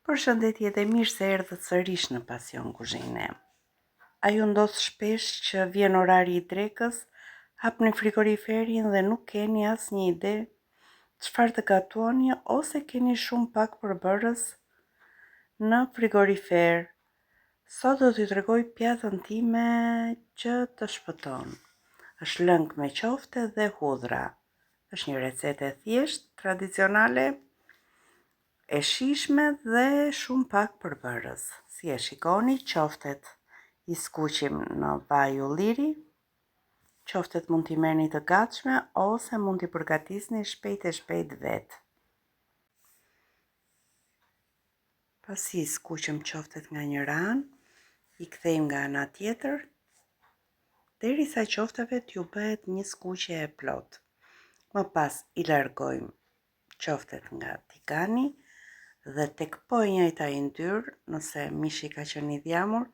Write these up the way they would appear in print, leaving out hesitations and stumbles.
Përshëndetje dhe mirë se erdhët sërish në Pasion Kuzhine. A ju ndodh shpesh që vjen orari I drekës, hapni frigoriferin dhe nuk keni asnjë ide çfarë të gatuani ose keni shumë pak përbërës në frigorifer? Sot do t'ju tregoj pjatën time që të shpëton. Është lëng me qofte dhe hudhra. Është një recetë e thjeshtë, tradicionale, e shijshme dhe shumë pak përbërës. Si e shikoni, qoftet I skuqim në vaj ulliri, qoftet mund t'i merrni të gatshme ose mund t'i përgatisni shpejt vetë. Pasi skuqim qoftet nga një anë, I kthejmë nga ana tjetër, derisa qoftave t'ju bëhet një skuqje e plot. Më pas I largojmë qoftet nga tigani dhe tek po e njëjta yndyr, nëse mishi ka qenë I djamur,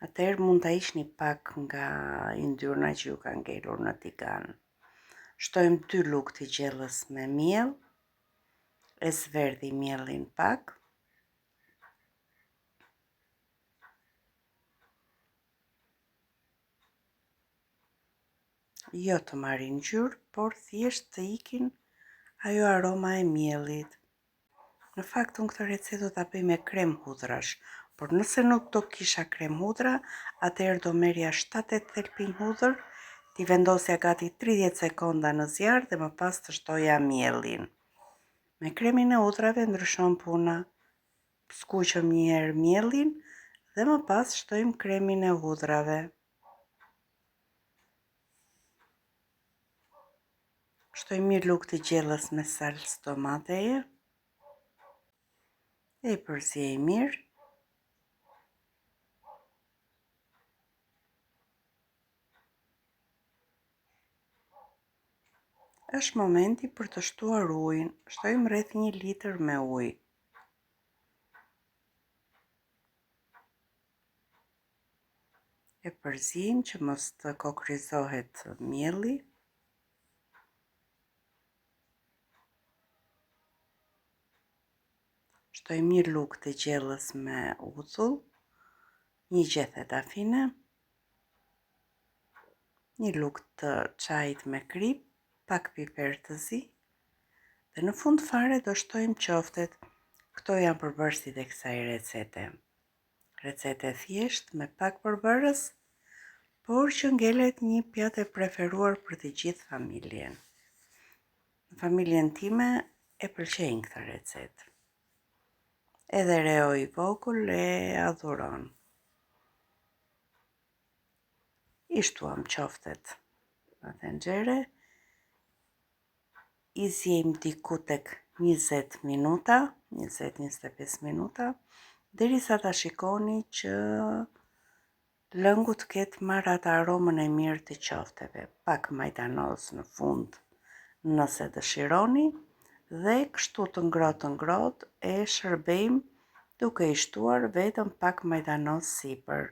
atëherë mund ta hiqni pak nga yndyrna që ju ka ngelur në tigan. Shtojmë 2 lugë të gjellës me miell, e zverdhi miellin pak. Jo të marrin ngjyrë, por thjesht të ikin ajo aroma e miellit. Në fakt unë këtë recetë do ta bëj me krem hudrash, por nëse nuk do kisha krem hudra, atëherë do merrja 7-8 thelpinj hudër, t'i vendosja gati 30 sekonda në zjarr dhe më pas të shtoja miellin. Me kremin e hudrave ndryshon puna. Skuqëm një herë miellin dhe më pas shtojmë kremin e hudrave. Shtojmë 1 lugë të gjellës me salcë tomateje. E I përziej mirë. Është momenti për të shtuar ujin. Shtojmë rreth 1 litër me ujë. E përziejmë që mos të kokrizohet mielli. Shtojmë 1 lugë të gjellës me uthull, 1 gjethe dafine, 1 lugë të çajit me krip, pak piper të zi, dhe në fund fare do shtojmë qoftet. Këto janë përbërësit e kësaj recete. Recete thjesht me pak përbërës, por që ngelet një pjatë e preferuar për të gjithë familjen. Në familjen time e pëlqejnë këtë recetë. Edhe reo I vogël e adhuron. I shtuam qoftet në tenxhere, I zjejmë diku tek 20 minuta, 20-25 minuta, derisa ta shikoni që lëngu të ketë marrë atë aromën e mirë të qofteve, pak majdanoz në fund nëse dëshironi, dhe kështu të ngrohtë e shërbejmë duke I shtuar vetëm pak majdanoz sipër.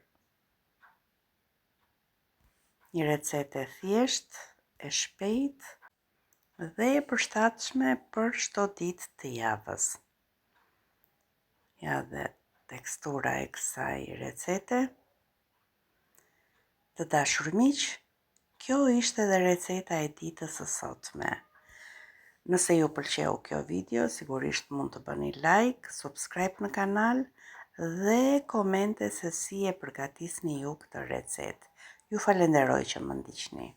Një recetë e thjeshtë, e shpejtë dhe e përshtatshme për çdo ditë të javës. Ja dhe tekstura e kësaj recete. Të dashur miq, kjo ishte dhe receta e ditës së sotme. Nëse ju pëlqeu kjo video, sigurisht mund të bëni like, subscribe në kanal dhe komente se si e përgatisni ju këtë recetë. Ju falenderoj që më ndiqni.